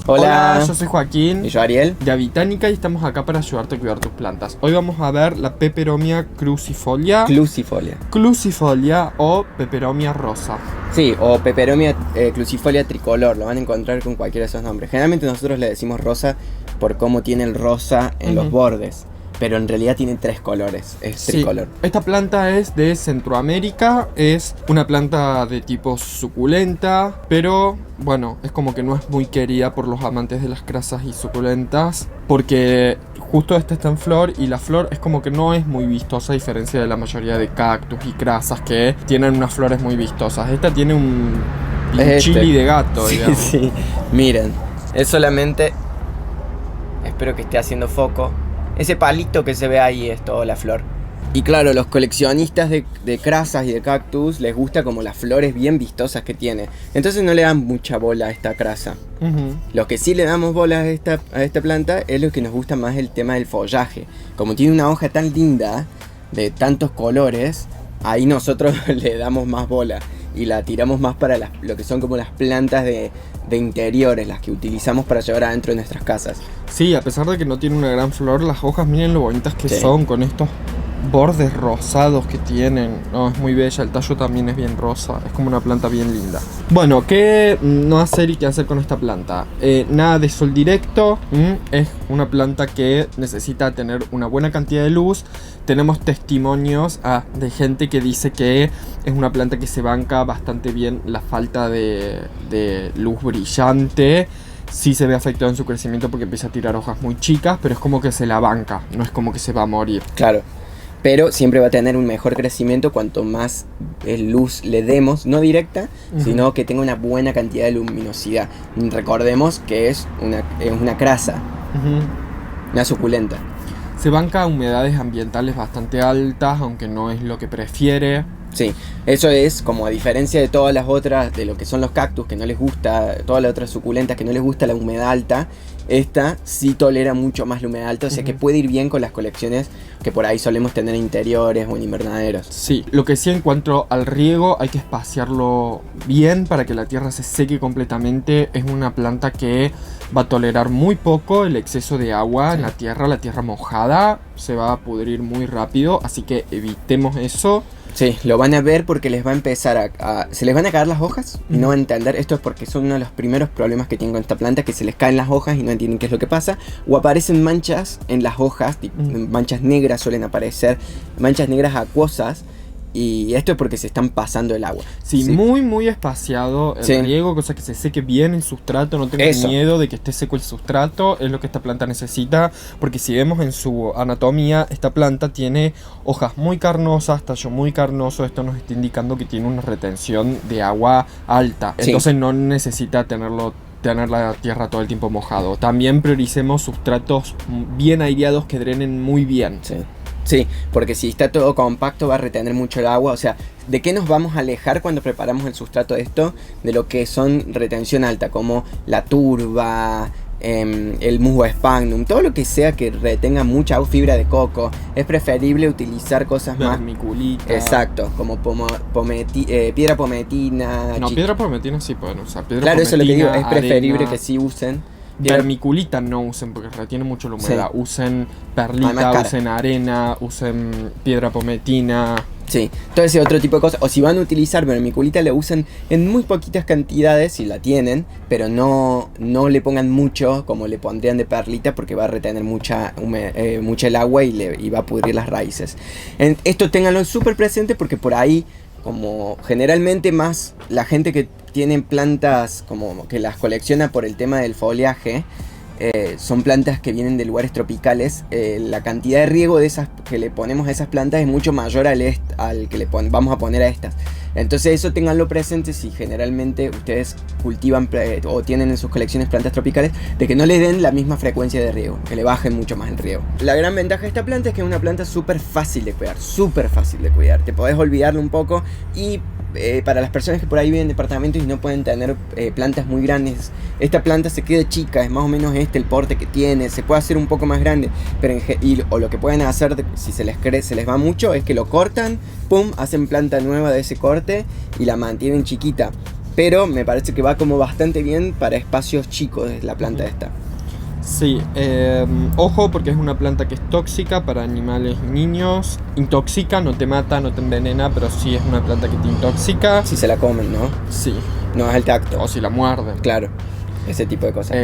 Hola, yo soy Joaquín y yo Ariel. de Avitánica y estamos acá para ayudarte a cuidar tus plantas. Hoy vamos a ver la Peperomia crucifolia. Crucifolia o Peperomia rosa. Sí, o Peperomia crucifolia tricolor, lo van a encontrar con cualquiera de esos nombres. Generalmente nosotros le decimos rosa por cómo tiene el rosa en los bordes, pero en realidad tiene 3 colores, es tricolor. Esta planta es de Centroamérica, es una planta de tipo suculenta, pero bueno, es como que no es muy querida por los amantes de las grasas y suculentas, porque justo esta está en flor y la flor es como que no es muy vistosa, a diferencia de la mayoría de cactus y grasas que tienen unas flores muy vistosas. Esta tiene un chili de gato, digamos. Sí, miren, es solamente, espero que esté haciendo foco, ese palito que se ve ahí es toda la flor. Y claro, los coleccionistas de crasas y de cactus les gusta como las flores bien vistosas que tiene. Entonces no le dan mucha bola a esta crasa. Los que sí le damos bola a esta planta es lo que nos gusta más, el tema del follaje. Como tiene una hoja tan linda, de tantos colores, ahí nosotros le damos más bola. Y la tiramos más para lo que son como las plantas de interiores, las que utilizamos para llevar adentro de nuestras casas. Sí, a pesar de que no tiene una gran flor, las hojas, miren lo bonitas que son, con estos bordes rosados que tienen. No, es muy bella, el tallo también es bien rosa, es como una planta bien linda. Bueno, ¿qué no hacer y qué hacer con esta planta? Nada de sol directo, es una planta que necesita tener una buena cantidad de luz. Tenemos testimonios de gente que dice que es una planta que se banca bastante bien la falta de luz brillante. Sí se ve afectado en su crecimiento porque empieza a tirar hojas muy chicas, pero es como que se la banca, no es como que se va a morir. Claro, pero siempre va a tener un mejor crecimiento cuanto más luz le demos, no directa, sino que tenga una buena cantidad de luminosidad. Recordemos que es una crasa, una suculenta. Se banca humedades ambientales bastante altas, aunque no es lo que prefiere. Sí, eso es como a diferencia de todas las otras, de lo que son los cactus que no les gusta, todas las otras suculentas que no les gusta la humedad alta, esta sí tolera mucho más la humedad alta, o sea que puede ir bien con las colecciones que por ahí solemos tener en interiores o en invernaderos. Sí, lo que sí en cuanto al riego hay que espaciarlo bien para que la tierra se seque completamente. Es una planta que va a tolerar muy poco el exceso de agua en la tierra mojada se va a pudrir muy rápido, así que evitemos eso. Sí, lo van a ver porque les va a empezar se les van a caer las hojas y no van a entender. Esto es porque son uno de los primeros problemas que tienen con esta planta, que se les caen las hojas y no entienden qué es lo que pasa. O aparecen manchas en las hojas, manchas negras suelen aparecer, manchas negras acuosas. Y esto es porque se están pasando el agua. Sí, muy espaciado el riego, cosa que se seque bien el sustrato. No tengan miedo de que esté seco el sustrato, es lo que esta planta necesita. Porque si vemos en su anatomía, esta planta tiene hojas muy carnosas, tallo muy carnoso. Esto nos está indicando que tiene una retención de agua alta. Entonces no necesita tener la tierra todo el tiempo mojado. También prioricemos sustratos bien aireados que drenen muy bien. Sí, porque si está todo compacto va a retener mucho el agua. O sea, ¿de qué nos vamos a alejar cuando preparamos el sustrato de esto? De lo que son retención alta, como la turba, el musgo sphagnum, todo lo que sea que retenga mucha fibra de coco. Es preferible utilizar cosas más... Vermiculita. Exacto, como piedra pometina. No, piedra pometina sí pueden usar. Claro, eso es lo que digo, es preferible que sí usen. Vermiculita no usen porque retiene mucho la humedad. Usen perlita, usen arena, usen piedra pometina. Sí, todo ese otro tipo de cosas. O si van a utilizar vermiculita, la usen en muy poquitas cantidades si la tienen, pero no le pongan mucho como le pondrían de perlita, porque va a retener mucha el agua y va a pudrir las raíces. Esto ténganlo súper presente porque por ahí, como generalmente más la gente que tiene plantas como que las colecciona por el tema del foliaje, son plantas que vienen de lugares tropicales, la cantidad de riego de esas que le ponemos a esas plantas es mucho mayor al que vamos a poner a estas. Entonces eso ténganlo presente si generalmente ustedes cultivan o tienen en sus colecciones plantas tropicales, de que no le den la misma frecuencia de riego, que le bajen mucho más el riego. La gran ventaja de esta planta es que es una planta súper fácil de cuidar, te podés olvidarlo un poco. Y para las personas que por ahí viven en departamentos y no pueden tener plantas muy grandes, esta planta se queda chica, es más o menos el porte que tiene, se puede hacer un poco más grande, pero o lo que pueden hacer si se les va mucho es que lo cortan, pum, hacen planta nueva de ese corte y la mantienen chiquita. pero me parece que va como bastante bien para espacios chicos la planta esta. Sí, ojo porque es una planta que es tóxica para animales y niños. Intoxica, no te mata, no te envenena, pero sí es una planta que te intoxica. Si se la comen, ¿no? Sí. No es el tacto. O si la muerden. Claro, ese tipo de cosas.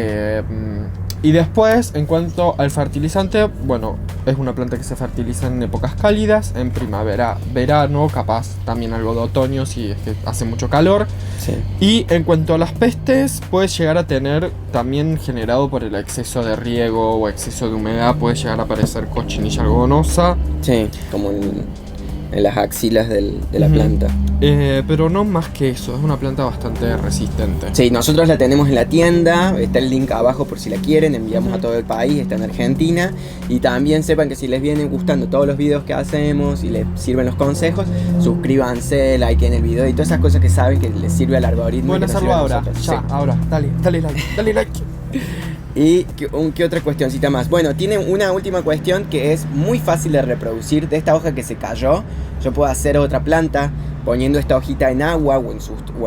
Y después, en cuanto al fertilizante, bueno, es una planta que se fertiliza en épocas cálidas, en primavera, verano, capaz también algo de otoño si es que hace mucho calor. Sí. Y en cuanto a las pestes, puede llegar a tener, también generado por el exceso de riego o exceso de humedad, puede llegar a aparecer cochinilla algodonosa. Sí, como en las axilas de la planta. Pero no más que eso, es una planta bastante resistente. Sí, nosotros la tenemos en la tienda, está el link abajo por si la quieren, enviamos a todo el país, está en Argentina. Y también sepan que si les vienen gustando todos los videos que hacemos y les sirven los consejos, suscríbanse, likeen el video y todas esas cosas que saben que les sirve al algoritmo. Pueden hacerlo ahora, ya, sí. ahora, dale like. Y ¿qué otra cuestioncita más? Bueno, tiene una última cuestión que es muy fácil de reproducir. De esta hoja que se cayó, yo puedo hacer otra planta poniendo esta hojita en agua o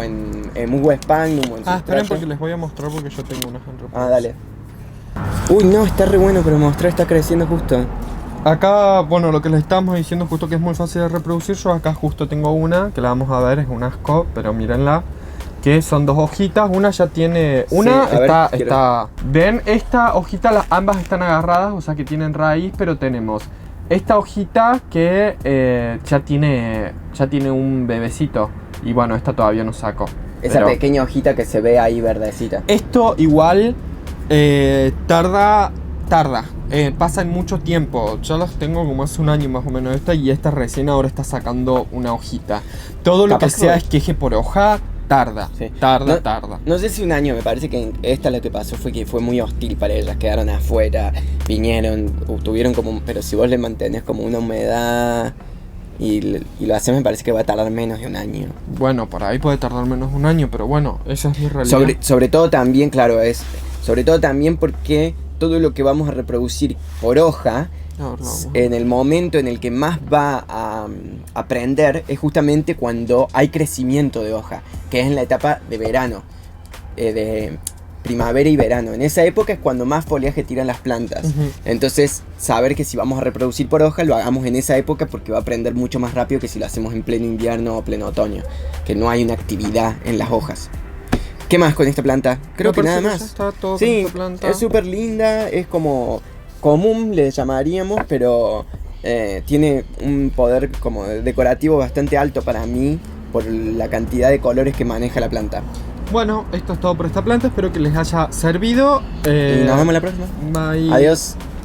en musgo sphagnum o en esperen porque les voy a mostrar porque yo tengo unas en reproducción. dale. Uy, no, está re bueno, pero mostrar está creciendo justo. Acá, bueno, lo que les estábamos diciendo justo que es muy fácil de reproducir. Yo acá justo tengo una, que la vamos a ver, es un asco, pero mírenla. Que son dos hojitas, una ya tiene... Una sí, está... ¿Ven? Esta hojita, ambas están agarradas, o sea que tienen raíz, pero tenemos esta hojita que ya tiene un bebecito. Y bueno, esta todavía no saco. Esa pequeña hojita que se ve ahí verdecita. Esto igual tarda. Pasa en mucho tiempo. Yo las tengo como hace un año más o menos y esta recién ahora está sacando una hojita. Todo lo que sea esqueje por hoja... Tarda. No sé si un año, me parece que esta lo que pasó fue que fue muy hostil para ellas, quedaron afuera, vinieron, tuvieron como... Pero si vos le mantenés como una humedad y lo haces, me parece que va a tardar menos de un año. Bueno, por ahí puede tardar menos de un año, pero bueno, esa es mi realidad. Sobre todo también, claro, sobre todo también porque todo lo que vamos a reproducir por hoja... En el momento en el que más va a prender es justamente cuando hay crecimiento de hoja, que es en la etapa de verano, de primavera y verano. En esa época es cuando más follaje tiran las plantas. Entonces, saber que si vamos a reproducir por hoja, lo hagamos en esa época porque va a prender mucho más rápido que si lo hacemos en pleno invierno o pleno otoño, que no hay una actividad en las hojas. ¿Qué más con esta planta? Creo que nada más. Está todo sí, con esta planta. Es súper linda, es como... común le llamaríamos, pero tiene un poder como decorativo bastante alto para mí por la cantidad de colores que maneja la planta. Bueno, esto es todo por esta planta, espero que les haya servido. Y nos vemos la próxima. Bye. Adiós.